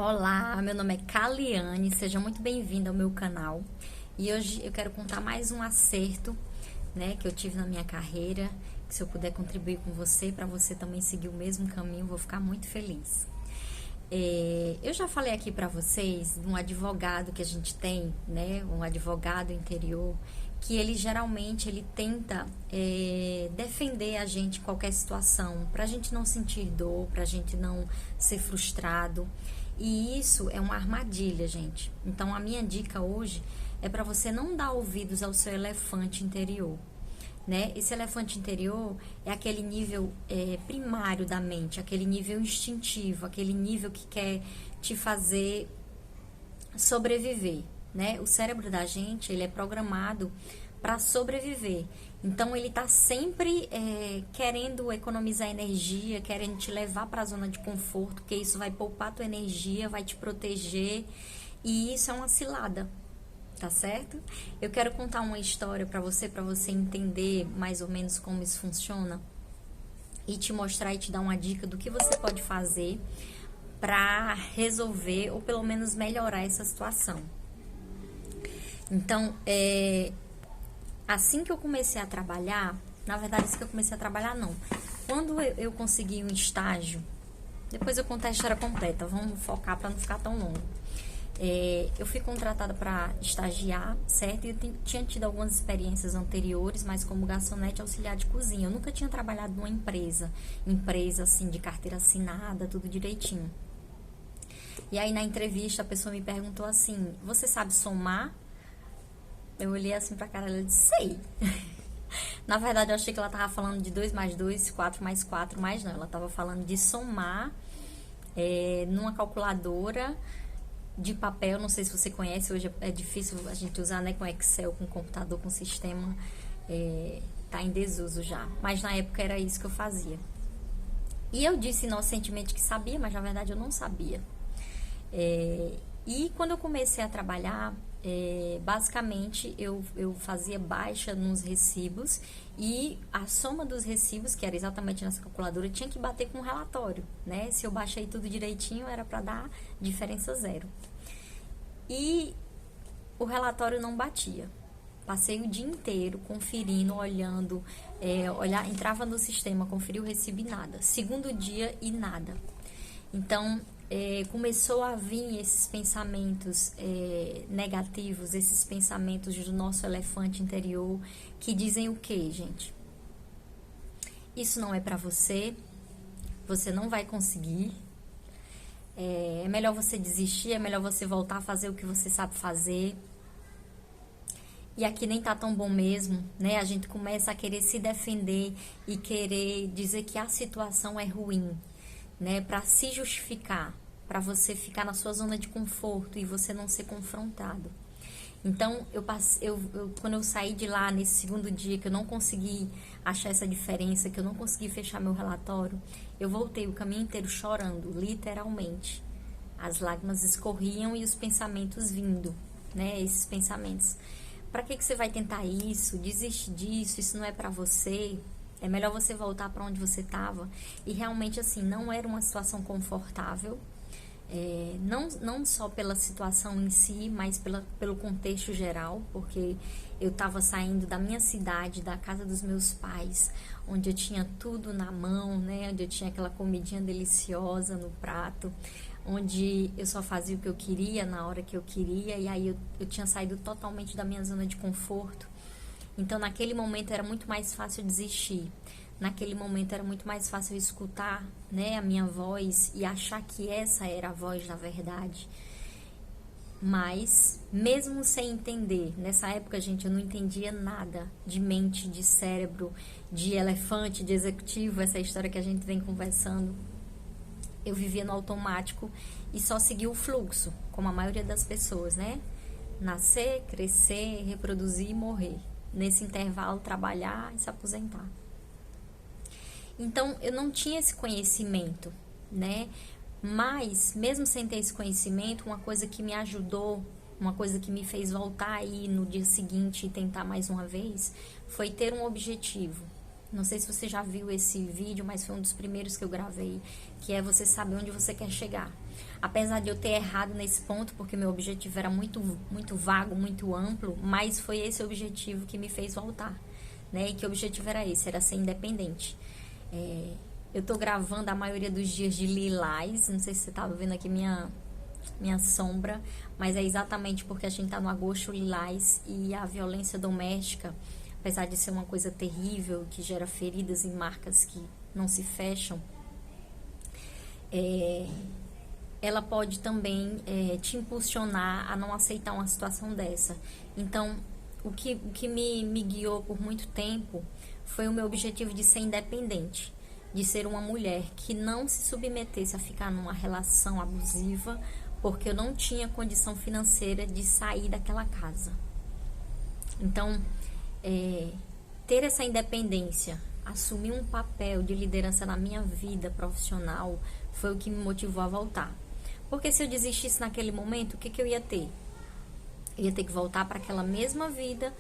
Olá, meu nome é Kaliane, seja muito bem-vinda ao meu canal. E hoje eu quero contar mais um acerto, né, que eu tive na minha carreira, que se eu puder contribuir com você, para você também seguir o mesmo caminho, vou ficar muito feliz. Eu já falei aqui para vocês de um advogado que a gente tem, né, um advogado interior, que ele geralmente ele tenta defender a gente em qualquer situação, para a gente não sentir dor, para a gente não ser frustrado. E isso é uma armadilha, gente. Então, a minha dica hoje é para você não dar ouvidos ao seu elefante interior, né? Esse elefante interior é aquele nível primário da mente, aquele nível instintivo, aquele nível que quer te fazer sobreviver, né? O cérebro da gente, ele é programado para sobreviver. Então, ele está sempre querendo economizar energia, querendo te levar para a zona de conforto, porque isso vai poupar tua energia, vai te proteger, e isso é uma cilada, tá certo? Eu quero contar uma história para você entender mais ou menos como isso funciona e te mostrar e te dar uma dica do que você pode fazer para resolver ou pelo menos melhorar essa situação. Então, assim que eu comecei a trabalhar, na verdade, assim que eu comecei a trabalhar, não. Quando eu consegui um estágio, depois eu conto a história completa, vamos focar para não ficar tão longo. Eu fui contratada para estagiar, certo? E eu tinha tido algumas experiências anteriores, mas como garçonete auxiliar de cozinha. Eu nunca tinha trabalhado numa empresa assim, de carteira assinada, tudo direitinho. E aí na entrevista a pessoa me perguntou assim: você sabe somar? Eu olhei assim pra cara dela e disse: sei. Na verdade, eu achei que ela tava falando de 2 mais 2, 4 mais 4, mas não. Ela tava falando de somar numa calculadora de papel. Não sei se você conhece, hoje é difícil a gente usar, né, com Excel, com computador, com sistema. Tá em desuso já. Mas na época era isso que eu fazia. E eu disse inocentemente que sabia, mas na verdade eu não sabia. E quando eu comecei a trabalhar, basicamente eu fazia baixa nos recibos e a soma dos recibos, que era exatamente nessa calculadora, tinha que bater com o relatório, né? Se eu baixei tudo direitinho, era para dar diferença zero. E o relatório não batia. Passei o dia inteiro conferindo, olhando, entrava no sistema, conferia o recibo e nada. Segundo dia e nada. Então, começou a vir esses pensamentos negativos, esses pensamentos do nosso elefante interior, que dizem o quê, gente? Isso não é pra você, você não vai conseguir, é melhor você desistir, é melhor você voltar a fazer o que você sabe fazer, e aqui nem tá tão bom mesmo, né? A gente começa a querer se defender e querer dizer que a situação é ruim, né, para se justificar, para você ficar na sua zona de conforto e você não ser confrontado. Então, quando eu saí de lá nesse segundo dia, que eu não consegui achar essa diferença, que eu não consegui fechar meu relatório, eu voltei o caminho inteiro chorando, literalmente. As lágrimas escorriam e os pensamentos vindo, né, esses pensamentos. Para que você vai tentar isso? Desiste disso, isso não é para você. É melhor você voltar para onde você estava. E realmente, assim, não era uma situação confortável. Não só pela situação em si, mas pelo contexto geral. Porque eu estava saindo da minha cidade, da casa dos meus pais, onde eu tinha tudo na mão, né? Onde eu tinha aquela comidinha deliciosa no prato, onde eu só fazia o que eu queria, na hora que eu queria. E aí eu tinha saído totalmente da minha zona de conforto. Então, naquele momento era muito mais fácil desistir. Naquele momento era muito mais fácil escutar, né, a minha voz e achar que essa era a voz da verdade. Mas, mesmo sem entender, nessa época, gente, eu não entendia nada de mente, de cérebro, de elefante, de executivo, essa história que a gente vem conversando. Eu vivia no automático e só seguia o fluxo, como a maioria das pessoas, né? Nascer, crescer, reproduzir e morrer. Nesse intervalo, trabalhar e se aposentar. Então, eu não tinha esse conhecimento, né? Mas, mesmo sem ter esse conhecimento, uma coisa que me ajudou, uma coisa que me fez voltar aí no dia seguinte e tentar mais uma vez, foi ter um objetivo. Não sei se você já viu esse vídeo, mas foi um dos primeiros que eu gravei, que é você saber onde você quer chegar. Apesar de eu ter errado nesse ponto, porque meu objetivo era muito, muito vago, muito amplo, mas foi esse objetivo que me fez voltar, né? E que objetivo era esse? Era ser independente. Eu tô gravando a maioria dos dias de lilás, não sei se você tava vendo aqui minha sombra, mas é exatamente porque a gente tá no agosto lilás e a violência doméstica, apesar de ser uma coisa terrível, que gera feridas e marcas que não se fecham, ela pode também te impulsionar a não aceitar uma situação dessa. Então, o que me guiou por muito tempo foi o meu objetivo de ser independente, de ser uma mulher que não se submetesse a ficar numa relação abusiva, porque eu não tinha condição financeira de sair daquela casa. Então, ter essa independência, assumir um papel de liderança na minha vida profissional, foi o que me motivou a voltar. Porque se eu desistisse naquele momento, o que eu ia ter? Eu ia ter que voltar para aquela mesma vida,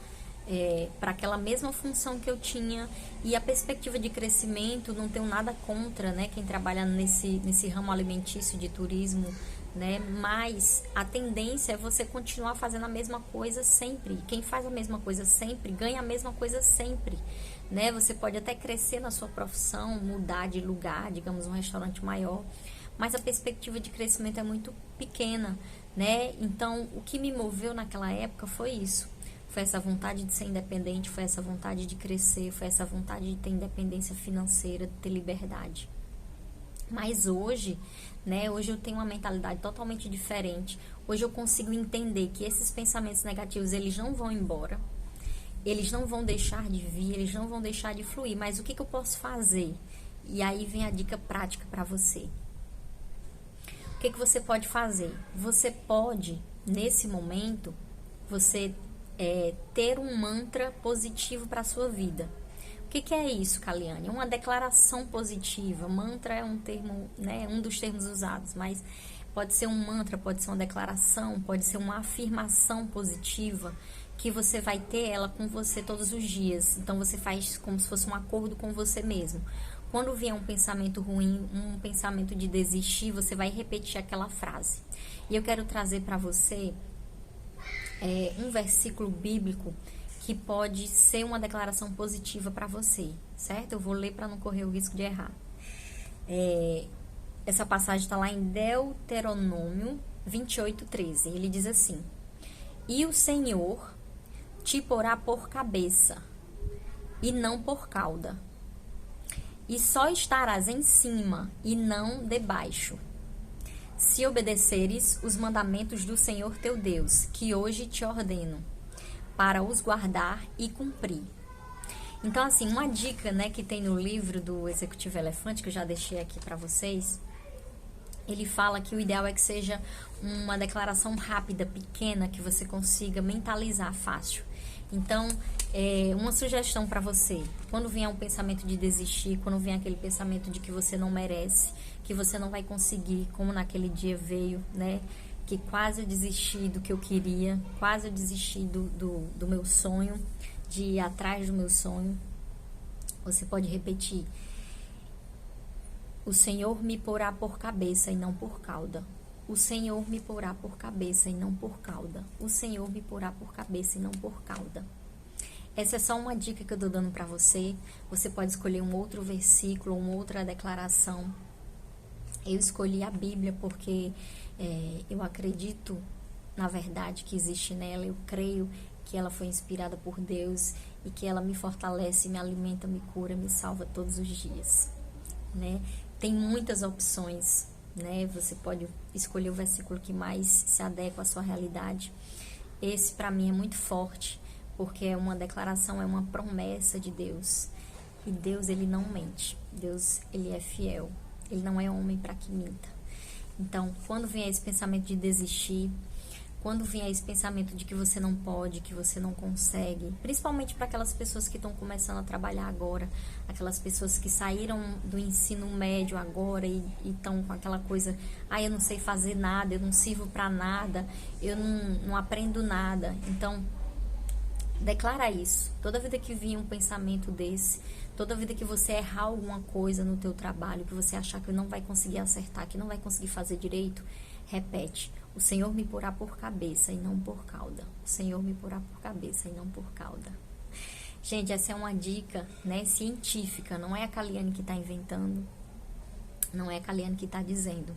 para aquela mesma função que eu tinha, e a perspectiva de crescimento, não tenho nada contra, né, quem trabalha nesse ramo alimentício de turismo, né, mas a tendência é você continuar fazendo a mesma coisa sempre. Quem faz a mesma coisa sempre, ganha a mesma coisa sempre, né? Você pode até crescer na sua profissão, mudar de lugar, digamos, um restaurante maior, mas a perspectiva de crescimento é muito pequena, né? Então, o que me moveu naquela época foi isso. Foi essa vontade de ser independente, foi essa vontade de crescer, foi essa vontade de ter independência financeira, de ter liberdade. Mas hoje, né, hoje eu tenho uma mentalidade totalmente diferente. Hoje eu consigo entender que esses pensamentos negativos, eles não vão embora. Eles não vão deixar de vir, eles não vão deixar de fluir. Mas o que eu posso fazer? E aí vem a dica prática para você. O que você pode fazer? Você pode, nesse momento, você ter um mantra positivo para a sua vida. O que é isso, Kaliane? É uma declaração positiva. Mantra é um termo, né, um dos termos usados, mas pode ser um mantra, pode ser uma declaração, pode ser uma afirmação positiva que você vai ter ela com você todos os dias. Então você faz como se fosse um acordo com você mesmo. Quando vier um pensamento ruim, um pensamento de desistir, você vai repetir aquela frase. E eu quero trazer para você um versículo bíblico que pode ser uma declaração positiva para você, certo? Eu vou ler para não correr o risco de errar. Essa passagem está lá em Deuteronômio 28:13. Ele diz assim: E o Senhor te porá por cabeça e não por cauda, e só estarás em cima e não debaixo, se obedeceres os mandamentos do Senhor teu Deus, que hoje te ordeno, para os guardar e cumprir. Então, assim, uma dica, né, que tem no livro do Executivo Elefante, que eu já deixei aqui para vocês, ele fala que o ideal é que seja uma declaração rápida, pequena, que você consiga mentalizar fácil. Então, uma sugestão para você: quando vier um pensamento de desistir, quando vier aquele pensamento de que você não merece, que você não vai conseguir, como naquele dia veio, né, que quase eu desisti do que eu queria, quase eu desisti do meu sonho, de ir atrás do meu sonho, você pode repetir: o Senhor me porá por cabeça e não por cauda. O Senhor me porá por cabeça e não por cauda. O Senhor me porá por cabeça e não por cauda. Essa é só uma dica que eu estou dando para você. Você pode escolher um outro versículo, uma outra declaração. Eu escolhi a Bíblia porque eu acredito na verdade que existe nela. Eu creio que ela foi inspirada por Deus e que ela me fortalece, me alimenta, me cura, me salva todos os dias, né? Tem muitas opções, né? Você pode escolher o versículo que mais se adequa à sua realidade. Esse para mim é muito forte, porque é uma declaração, é uma promessa de Deus. E Deus, ele não mente. Deus, ele é fiel. Ele não é homem para que minta. Então, quando vier esse pensamento de desistir, quando vier esse pensamento de que você não pode, que você não consegue, principalmente para aquelas pessoas que estão começando a trabalhar agora, aquelas pessoas que saíram do ensino médio agora e estão com aquela coisa: eu não sei fazer nada, eu não sirvo para nada, eu não aprendo nada. Então, Declara isso. Toda vida que vir um pensamento desse, toda vida que você errar alguma coisa no teu trabalho, que você achar que não vai conseguir acertar, que não vai conseguir fazer direito, repete: o Senhor me porá por cabeça e não por cauda. O Senhor me porá por cabeça e não por cauda. Gente, essa é uma dica, né, científica. Não é a Kaliane que está inventando. Não é a Kaliane que está dizendo.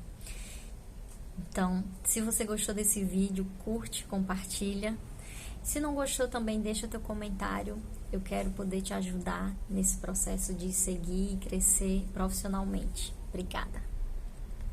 Então, se você gostou desse vídeo, curte, compartilha. Se não gostou também, deixa teu comentário. Eu quero poder te ajudar nesse processo de seguir e crescer profissionalmente. Obrigada!